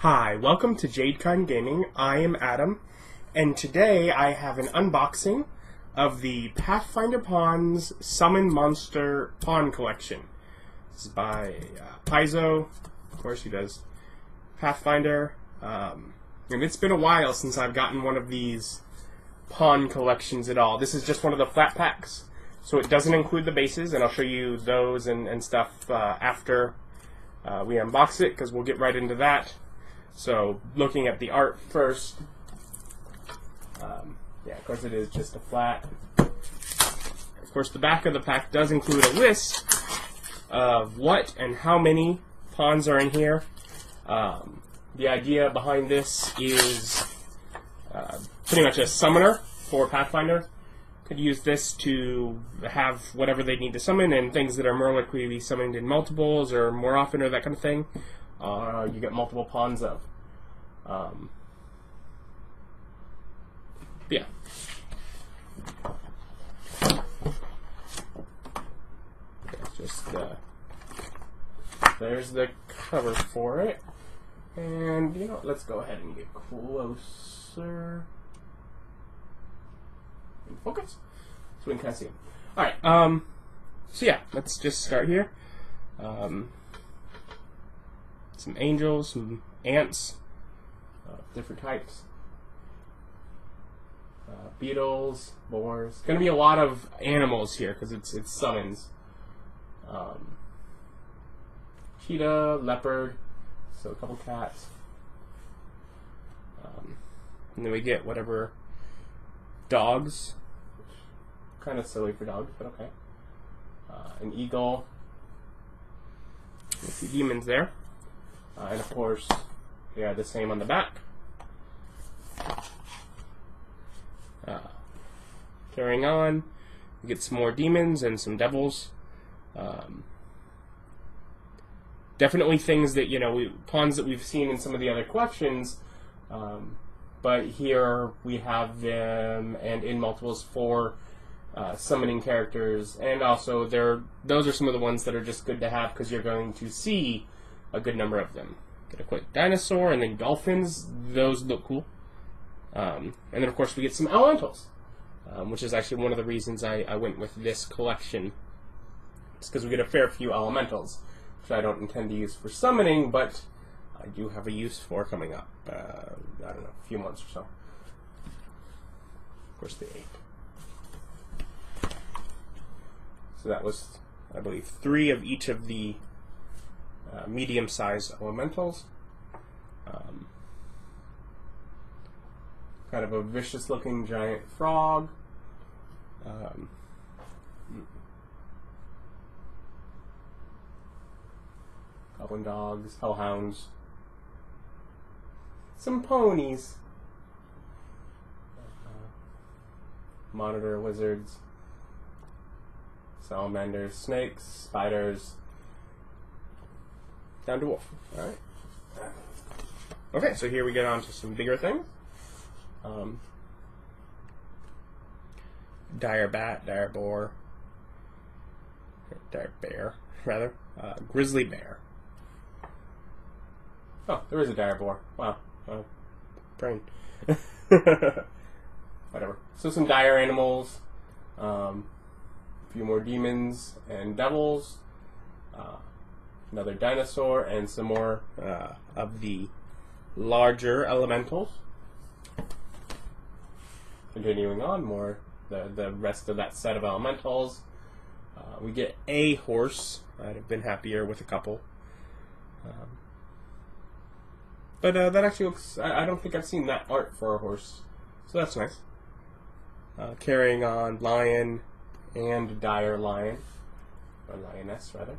Hi, welcome to Jadekine Gaming. I am Adam, and today I have an unboxing of the Pathfinder Pawns Summon Monster Pawn Collection. This is by Paizo. Of course, he does Pathfinder. And it's been a while since I've gotten one of these pawn collections at all. This is just one of the flat packs, so it doesn't include the bases, and I'll show you those and stuff after we unbox it, because we'll get right into that. So, looking at the art first, yeah, of course it is just a flat. Of course, the back of the pack does include a list of what and how many pawns are in here. The idea behind this is pretty much a summoner for Pathfinder could use this to have whatever they need to summon, and things that are more likely to be summoned in multiples or more often or that kind of thing. You get multiple pawns of. Yeah. It's just there's the cover for it, and you know, let's go ahead and get closer. In focus, so we can kind of see them. All right. So yeah, let's just start here. Some angels, some ants, different types, beetles, boars. Going to be a lot of animals here because it's summons. Cheetah, leopard, so a couple cats, and then we get whatever dogs. Kind of silly for dogs, but okay. An eagle. A few demons there. And of course, they are the same on the back. Carrying on, we get some more demons and some devils. Definitely things that, you know, pawns that we've seen in some of the other collections, but here we have them, and in multiples for summoning characters, and also those are some of the ones that are just good to have because you're going to see a good number of them. Get a quick dinosaur, and then dolphins. Those look cool. And then, of course, we get some elementals, which is actually one of the reasons I went with this collection. It's because we get a fair few elementals, which I don't intend to use for summoning, but I do have a use for coming up. I don't know, a few months or so. Of course, the 8. So that was, I believe, 3 of each of the medium-sized elementals. Kind of a vicious-looking giant frog. Goblin dogs, hellhounds. Some ponies. Monitor lizards. Salamanders, snakes, spiders. Down to wolf. Alright. Okay, so here we get on to some bigger things. Dire bat, dire boar. Dire bear, rather. Grizzly bear. Oh, there is a dire boar. Wow. Brain. Whatever. So some dire animals. A few more demons and devils. Another dinosaur, and some more of the larger elementals. Continuing on, more the rest of that set of elementals. We get a horse. I'd have been happier with a couple. But that actually looks... I don't think I've seen that art for a horse, so that's nice. Carrying on, lion and dire lion. Or lioness, rather.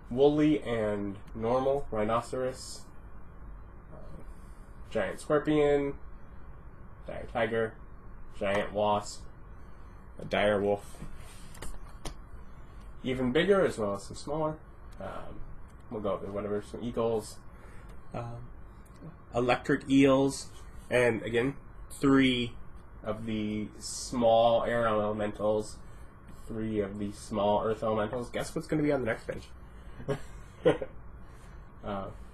Woolly and normal rhinoceros, giant scorpion, dire tiger, giant wasp, a dire wolf, even bigger as well as some smaller. We'll go with whatever, some eagles, electric eels, and again, 3 of the small air elementals, 3 of the small earth elementals. Guess what's going to be on the next page?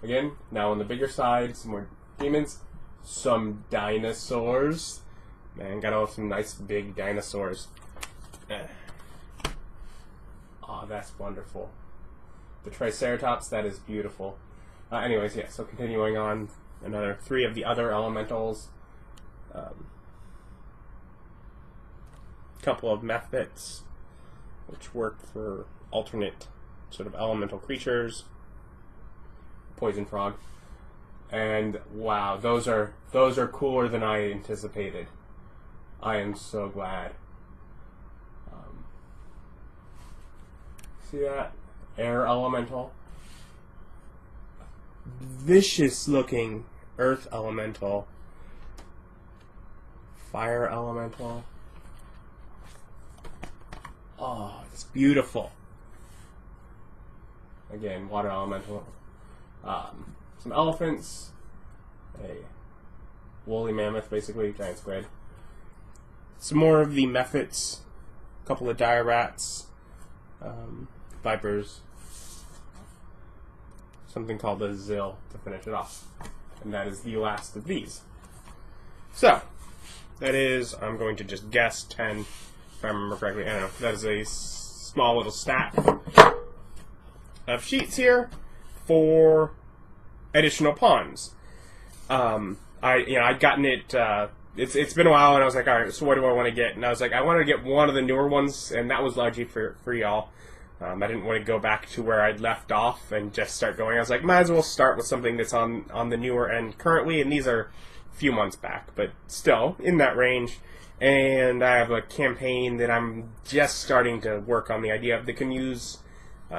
Again, now on the bigger side, some more demons, some dinosaurs. Man, got all some nice big dinosaurs. Oh, that's wonderful. The Triceratops, that is beautiful. Anyways, yeah, so continuing on, another 3 of the other elementals. Couple of mephits, which work for alternate sort of elemental creatures. Poison frog. And wow, those are cooler than I anticipated. I am so glad. See that? Air elemental. Vicious looking earth elemental. Fire elemental. Oh, it's beautiful. Again, water elemental. Some elephants. A woolly mammoth, basically, giant squid. Some more of the mephits. A couple of dire rats. Vipers. Something called a zill to finish it off. And that is the last of these. So, that is, I'm going to just guess, 10, if I remember correctly. I don't know. That is a small little stack of sheets here for additional pawns. I'd gotten it, it's been a while, and I was like, alright, so what do I want to get? And I was like, I wanted to get one of the newer ones, and that was largely for y'all. I didn't want to go back to where I'd left off and just start going. I was like, might as well start with something that's on the newer end currently, and these are a few months back, but still in that range. And I have a campaign that I'm just starting to work on the idea of that can use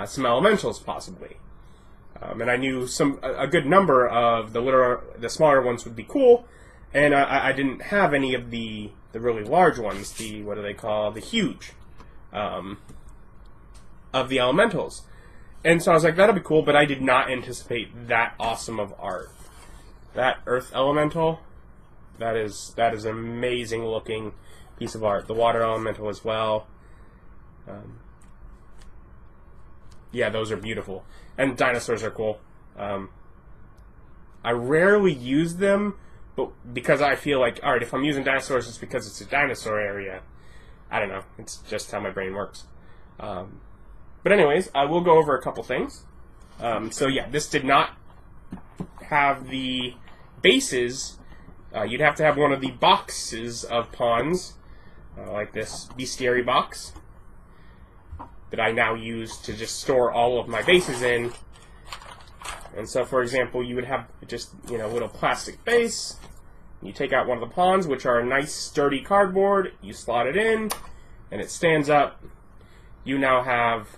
some elementals possibly. And I knew a good number of the smaller ones would be cool, and I didn't have any of the really large ones, what do they call, the huge, of the elementals. And so I was like, that'll be cool, but I did not anticipate that awesome of art. That earth elemental, that is an amazing looking piece of art. The water elemental as well. Yeah, those are beautiful. And dinosaurs are cool. I rarely use them, but because I feel like, alright, if I'm using dinosaurs, it's because it's a dinosaur area. I don't know. It's just how my brain works. But anyways, I will go over a couple things. So yeah, this did not have the bases. You'd have to have one of the boxes of pawns, like this bestiary box, that I now use to just store all of my bases in. And so, for example, you would have just, a little plastic base. You take out one of the pawns, which are a nice sturdy cardboard. You slot it in, and it stands up. You now have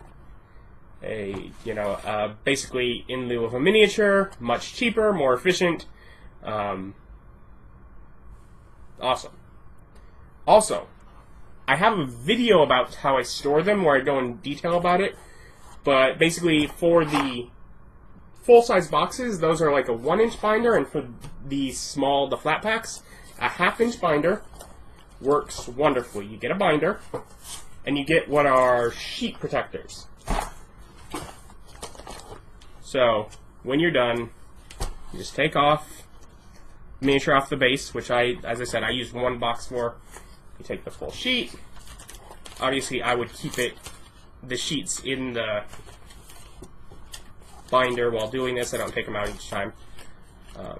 basically in lieu of a miniature, much cheaper, more efficient. Awesome. Also, I have a video about how I store them where I go in detail about it, but basically for the full-size boxes, those are like a 1-inch binder, and for the flat packs, a 1/2-inch binder works wonderfully. You get a binder, and you get what are sheet protectors. So, when you're done, you just take off miniature off the base, which as I said, I use one box for. You take the full sheet. Obviously, I would keep the sheets in the binder while doing this. I don't take them out each time. I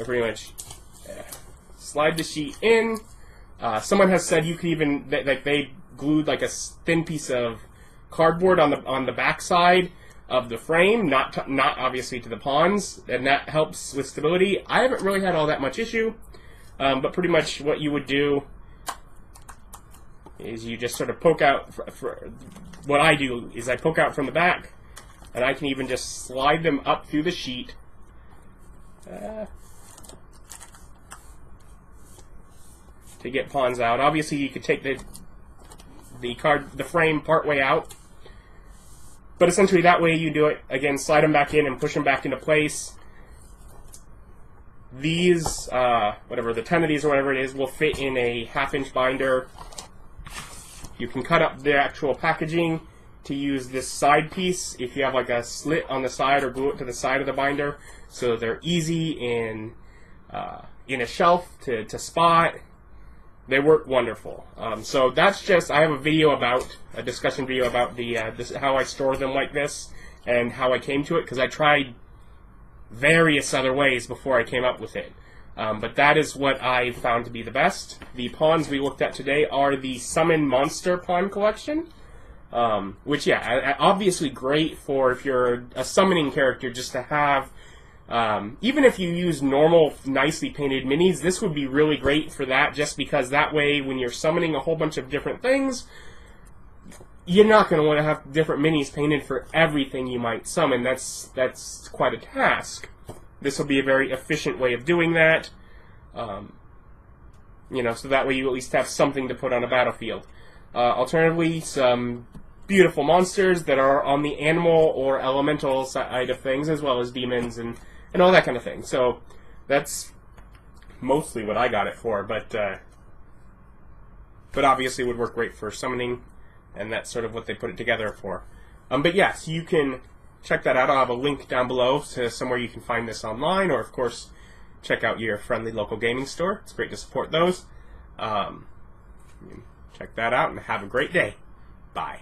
pretty much slide the sheet in. Someone has said you could even they glued like a thin piece of cardboard on the back side of the frame, not obviously to the pawns, and that helps with stability. I haven't really had all that much issue, but pretty much what you would do is you just sort of poke out. What I do is I poke out from the back, and I can even just slide them up through the sheet. To get pawns out. Obviously, you could take the frame part way out, but essentially that way you do it again. Slide them back in and push them back into place. These, the 10 of these or whatever it is, will fit in a 1/2-inch binder. You can cut up the actual packaging to use this side piece if you have like a slit on the side, or glue it to the side of the binder, so they're easy in a shelf to spot. They work wonderful. So that's just, I have a discussion video about how I store them like this and how I came to it, because I tried various other ways before I came up with it. But that is what I found to be the best. The pawns we looked at today are the Summon Monster Pawn Collection, which, yeah, obviously great for if you're a summoning character, just to have. Even if you use normal, nicely painted minis, this would be really great for that, just because that way, when you're summoning a whole bunch of different things, you're not going to want to have different minis painted for everything you might summon. That's quite a task. This will be a very efficient way of doing that. So that way you at least have something to put on a battlefield. Alternatively, some beautiful monsters that are on the animal or elemental side of things, as well as demons and all that kind of thing. So that's mostly what I got it for, but obviously would work great for summoning, and that's sort of what they put it together for. But yes, you can check that out. I'll have a link down below to somewhere you can find this online, or of course check out your friendly local gaming store. It's great to support those. Check that out and have a great day. Bye.